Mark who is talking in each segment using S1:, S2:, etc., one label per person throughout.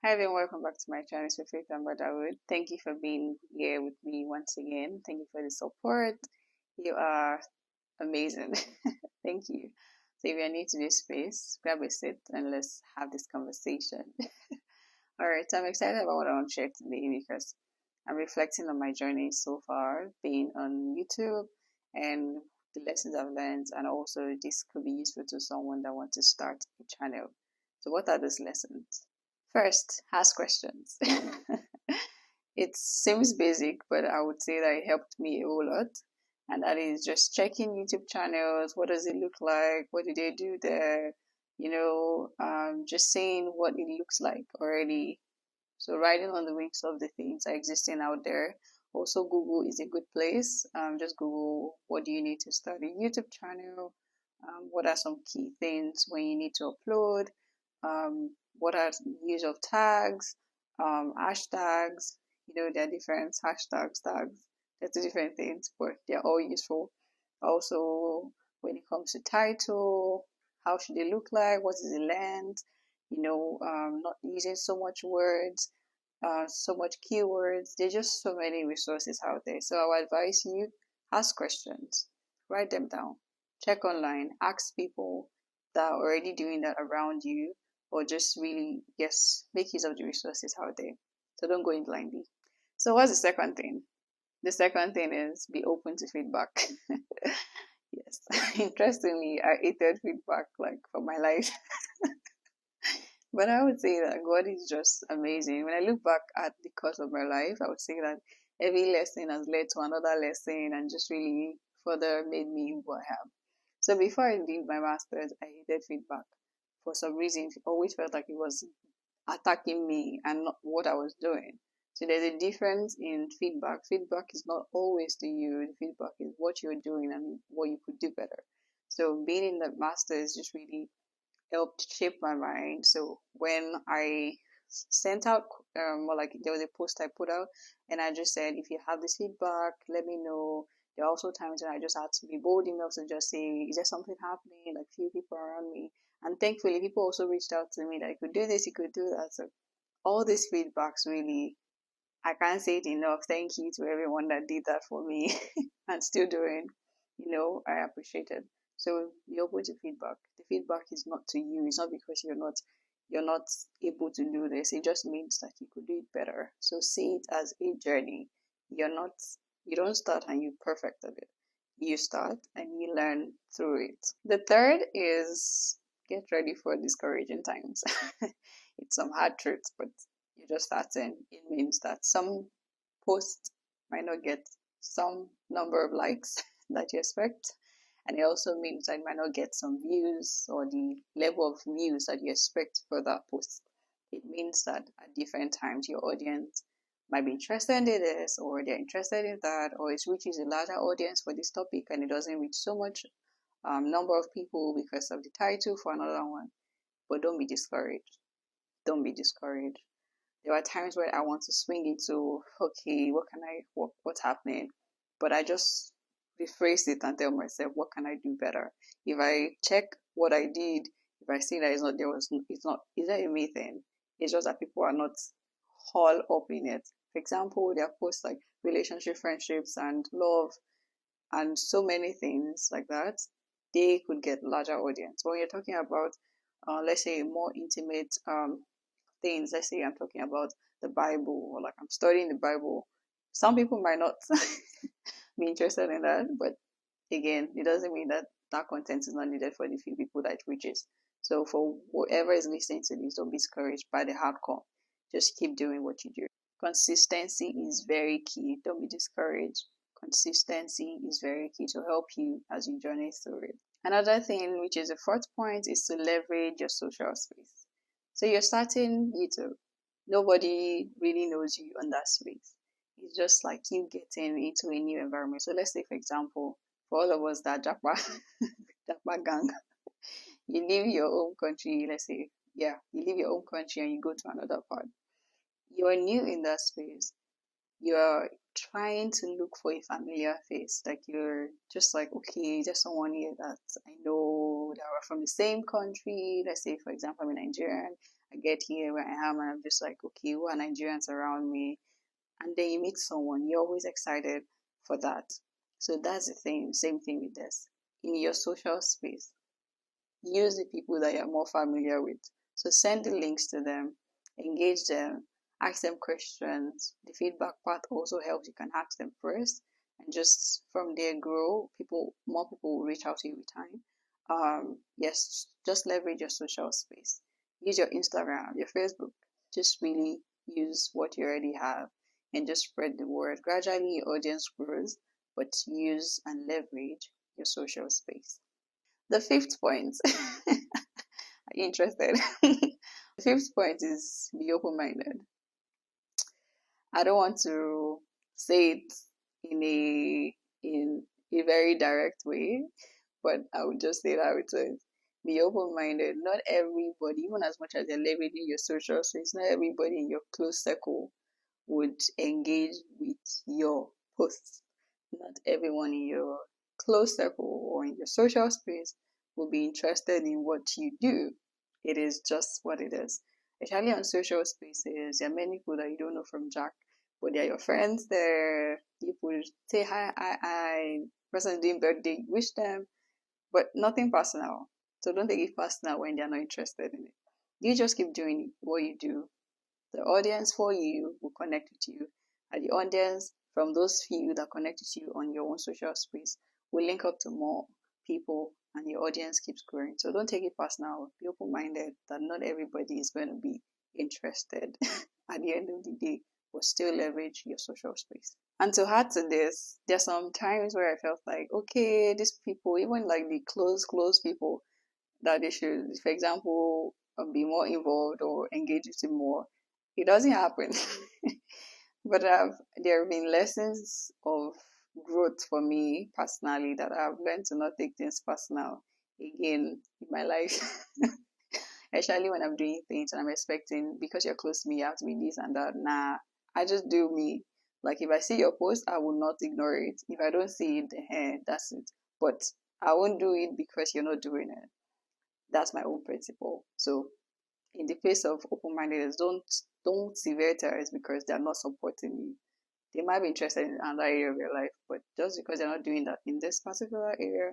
S1: Hi everyone, welcome back to my channel, it's Faith and Brotherhood. Thank you for being here with me once again. Thank you for the support. You are amazing. Thank you. So if you're new to this space, grab a seat and let's have this conversation. Alright, so I'm excited about what I want to share today because I'm reflecting on my journey so far, being on YouTube and the lessons I've learned, and also this could be useful to someone that wants to start a channel. So what are those lessons? First, ask questions. It seems basic, but I would say that it helped me a whole lot. And that is just checking YouTube channels. What does it look like? What do they do there? Just seeing what it looks like already. So riding on the wings of the things that are existing out there. Also, Google is a good place. Just Google what do you need to start a YouTube channel. What are some key things when you need to upload? What are use of tags, hashtags? There are different hashtags, tags. There's different things, but they're all useful. Also, when it comes to title, how should they look like? What is the length? Not using so much words, so much keywords. There's just so many resources out there. So I would advise you, ask questions, write them down, check online, ask people that are already doing that around you, or just really, yes, make use of the resources out there. So don't go in blindly. So what's the second thing? The second thing is be open to feedback. Yes. Interestingly, I hated feedback like for my life. But I would say that God is just amazing. When I look back at the course of my life, I would say that every lesson has led to another lesson and just really further made me who I am. So before I did my master's, I hated feedback. For some reason, it always felt like it was attacking me and not what I was doing. So there's a difference in feedback. Feedback is not always to you. The feedback is what you're doing and what you could do better. So being in the master's just really helped shape my mind. So when I sent out, or like there was a post I put out, and I just said, if you have this feedback, let me know. There are also times when I just had to be bold enough to just say, is there something happening? Like few people around me, and thankfully people also reached out to me that you could do this, you could do that. So all these feedbacks really, I can't say it enough. Thank you to everyone that did that for me and still doing. I appreciate it. So be open to feedback. The feedback is not to you. It's not because you're not able to do this. It just means that you could do it better. So see it as a journey. You don't start and you perfect at it. You start and you learn through it. The third is get ready for discouraging times. It's some hard truths, but you're just starting. It means that some posts might not get some number of likes that you expect, and it also means that you might not get some views or the level of views that you expect for that post. It means that at different times your audience might be interested in this, or they're interested in that, or it reaches a larger audience for this topic and it doesn't reach so much number of people because of the title for another one. But don't be discouraged. Don't be discouraged. There are times where I want to swing into, okay, what's happening? But I just rephrase it and tell myself, what can I do better? If I check what I did, if I see that it's not a me thing. It's just that people are not all up in it. For example, there are posts like relationship, friendships, and love, and so many things like that. They could get larger audience. When you're talking about, let's say, more intimate things, let's say I'm talking about the Bible, or like I'm studying the Bible, some people might not be interested in that, but again, it doesn't mean that that content is not needed for the few people that it reaches. So for whoever is listening to this, don't be discouraged by the hardcore. Just keep doing what you do. Consistency is very key. Don't be discouraged. Consistency is very key to help you as you journey through it. Another thing, which is the fourth point, is to leverage your social space. So you're starting YouTube. Nobody really knows you on that space. It's just like you getting into a new environment. So let's say, for example, for all of us that Japa gang, you leave your home country, let's say, yeah, you leave your home country and you go to another part. You're new in that space. You're trying to look for a familiar face. Like you're just like, okay, there's someone here that I know that are from the same country. Let's say, for example, I'm a Nigerian I get here where I am and I'm just like, okay, who are Nigerians around me? And then you meet someone, you're always excited for that. So that's the thing, same thing with this. In your social space, use the people that you're more familiar with. So send the links to them, engage them, ask them questions. The feedback part also helps. You can ask them first and just from there grow. More people will reach out to you with time. Yes, just leverage your social space. Use your Instagram, your Facebook. Just really use what you already have and just spread the word. Gradually, your audience grows, but use and leverage your social space. The fifth point. Are you interested? The fifth point is be open-minded. I don't want to say it in a very direct way, but I would just say that it is. Be open-minded. Not everybody, even as much as you're leveraging your social space, not everybody in your close circle would engage with your posts. Not everyone in your close circle or in your social space will be interested in what you do. It is just what it is. Especially on social spaces, there are many people that you don't know from Jack, but they're your friends there. You would say hi, person doing birthday, wish them, but nothing personal. So don't take it personal when they're not interested in it. You just keep doing what you do. The audience for you will connect with you, and the audience from those few that connect with you on your own social space will link up to more people, and the audience keeps growing. So don't take it personal. Be open-minded that not everybody is going to be interested at the end of the day, but still leverage your social space. And to add to this, there's some times where I felt like, okay, these people, even like the close people, that they should, for example, be more involved or engage with it more. It doesn't happen. But there have been lessons of growth for me personally that I've learned to not take things personal again in my life. Especially when I'm doing things and I'm expecting, because you're close to me, you have to be this and that. Nah, I just do me. Like if I see your post, I will not ignore it. If I don't see it, that's it. But I won't do it because you're not doing it. That's my own principle. So in the face of open-mindedness, don't sever ties because they're not supporting you. They might be interested in another area of your life, but just because they're not doing that in this particular area,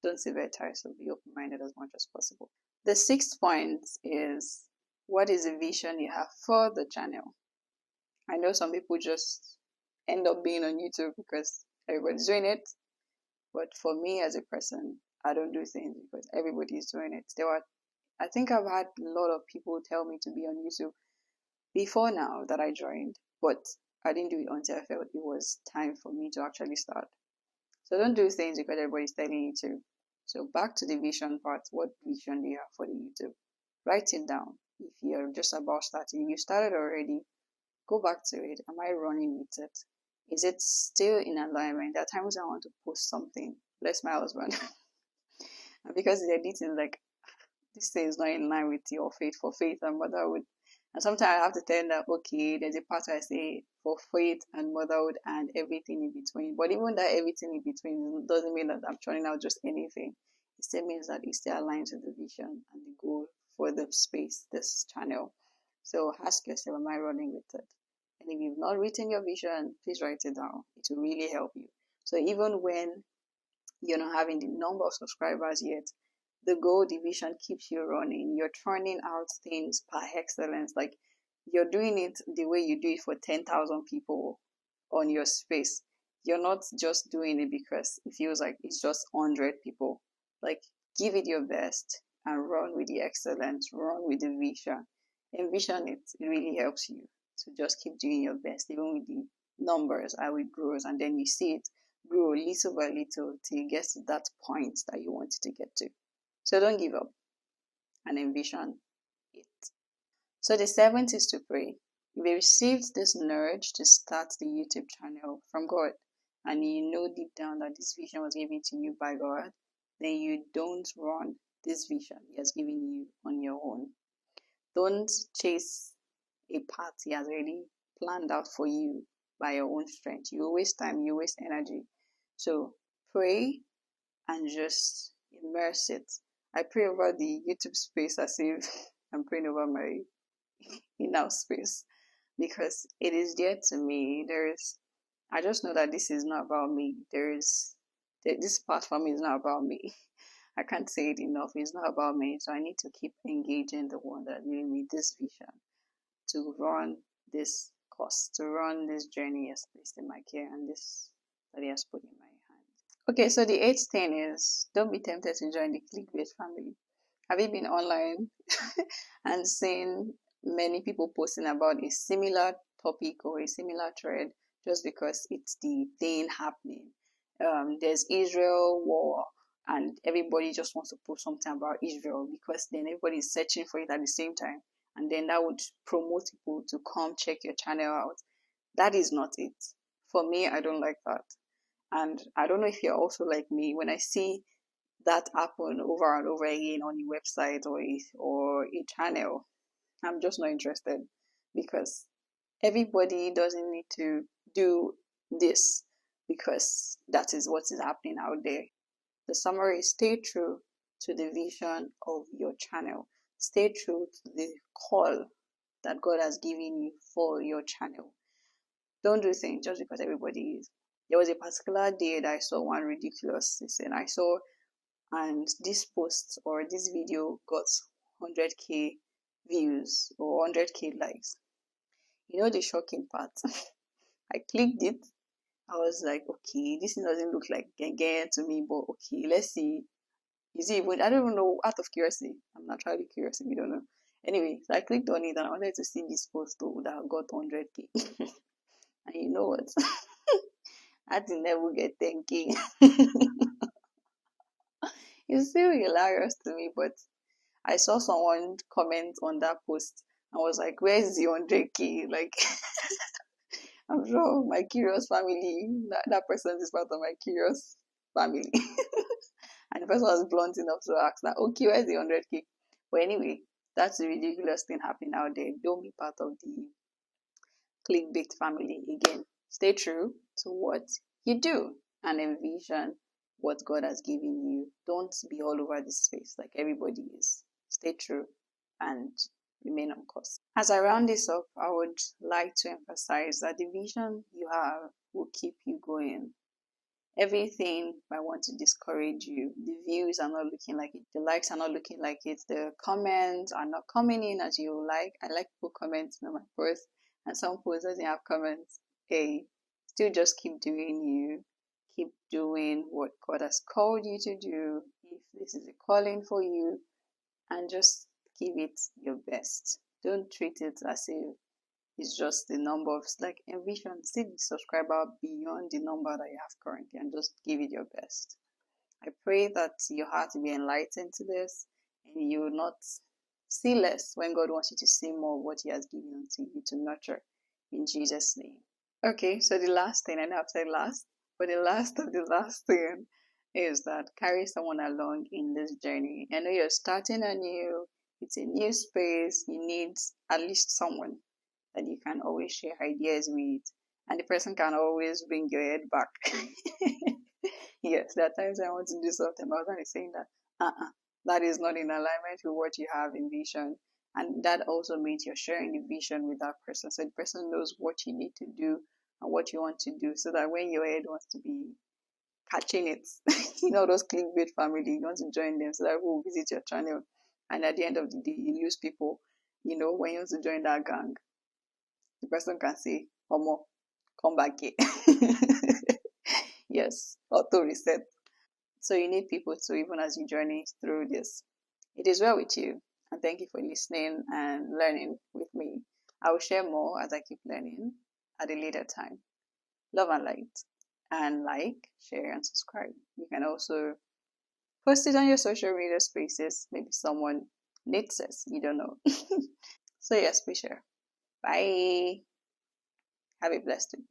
S1: don't sever ties. So be open-minded as much as possible. The sixth point is, what is the vision you have for the channel? I know some people just end up being on YouTube because everybody's doing it, but for me as a person, I don't do things because everybody's doing it. I think I've had a lot of people tell me to be on YouTube before now that I joined, but I didn't do it until I felt it was time for me to actually start. So don't do things because everybody's telling you to. So back to the vision part. What vision do you have for the YouTube? Write it down. If you're just about starting, if you started already, go back to it. Am I running with it? Is it still in alignment? There are times I want to post something. Bless my husband. Because the editing, like, this thing is not in line with your faith for faith and motherhood. And sometimes I have to tell them that, okay, there's a part where I say for faith and motherhood and everything in between. But even that everything in between doesn't mean that I'm churning out just anything. It still means that it still aligns with the vision and the goal for the space, this channel. So ask yourself, am I running with it? And if you've not written your vision, please write it down. It will really help you. So even when you're not having the number of subscribers yet, the goal division keeps you running. You're churning out things par excellence. Like you're doing it the way you do it for 10,000 people on your space. You're not just doing it because it feels like it's just 100 people. Like give it your best and run with the excellence, run with the vision. Envision it. It really helps you. So just keep doing your best, even with the numbers, how it grows, and then you see it grow little by little till you get to that point that you want it to get to. So don't give up and envision it. So the seventh is to pray. If you received this nudge to start the YouTube channel from God, and you know deep down that this vision was given to you by God, then you don't run this vision He has given you on your own. Don't chase a path He has already planned out for you by your own strength. You waste time, you waste energy. So pray and just immerse it. I pray over the YouTube space as if I'm praying over my in-house space because it is dear to me. I just know that this is not about me. This platform is not about me. I can't say it enough. It's not about me. So I need to keep engaging the one that gave me this vision to run this course, to run this journey he has placed in my care and this that he has put in my hand. Okay, so the eighth thing is don't be tempted to join the clickbait family. Have you been online and seen many people posting about a similar topic or a similar thread just because it's the thing happening? There's Israel war, and everybody just wants to post something about Israel because then everybody is searching for it at the same time, and then that would promote people to come check your channel out. That is not it. For me, I don't like that. And I don't know if you're also like me. When I see that happen over and over again on a website or a channel, I'm just not interested because everybody doesn't need to do this because that is what is happening out there. The summary is stay true to the vision of your channel. Stay true to the call that God has given you for your channel. Don't do things just because everybody is. There was a particular day that I saw one ridiculous thing. I saw, and this post or this video got 100k views or 100k likes. You know the shocking part? I clicked it. I was like, okay, this doesn't look like gang to me, but okay, let's see. Is it even, I don't even know, out of curiosity. I'm naturally curious if you don't know. Anyway, so I clicked on it and I wanted to see this post that got 100k. And you know what? I didn't never get 10k. It's still hilarious to me, but I saw someone comment on that post and was like, where's the 100k? Like, I'm sure my curious family, that person is part of my curious family. And the person was blunt enough to ask that, okay, where's the 100k? But anyway, that's a ridiculous thing happening out there. Don't be part of the clickbait family again. Stay true to what you do and envision what God has given you. Don't be all over this space like everybody is. Stay true and remain on course. As I round this up, I would like to emphasize that the vision you have will keep you going. Everything might want to discourage you. The views are not looking like it. The likes are not looking like it. The comments are not coming in as you like. I like people commenting on my post, and some posts doesn't have comments. Hey, still just keep doing you. Keep doing what God has called you to do. If this is a calling for you, and just give it your best. Don't treat it as if it's just the number of, like, envision, see the subscriber beyond the number that you have currently and just give it your best. I pray that your heart will be enlightened to this and you will not see less when God wants you to see more of what He has given unto you to nurture in Jesus' name. Okay, so the last thing, I know I've said last, but the last of the last thing is that carry someone along in this journey. I know you're starting anew, it's a new space, you need at least someone that you can always share ideas with, and the person can always bring your head back. Yes, there are times I want to do something, but I was saying that that is not in alignment with what you have in vision, and that also means you're sharing the vision with that person, so the person knows what you need to do and what you want to do, so that when your head wants to be catching it, you know, those clickbait family, you want to join them so that people will visit your channel, and at the end of the day, you lose people. You know, when you want to join that gang, the person can say, Omo, come back here. Yes, auto reset. So you need people to, even as you journey through this. It is well with you, and thank you for listening and learning with me. I will share more as I keep learning at a later time. Love and light, and like, share, and subscribe. You can also post it on your social media spaces. Maybe someone needs this, you don't know. So yes, be sure. Bye. Have a blessed day.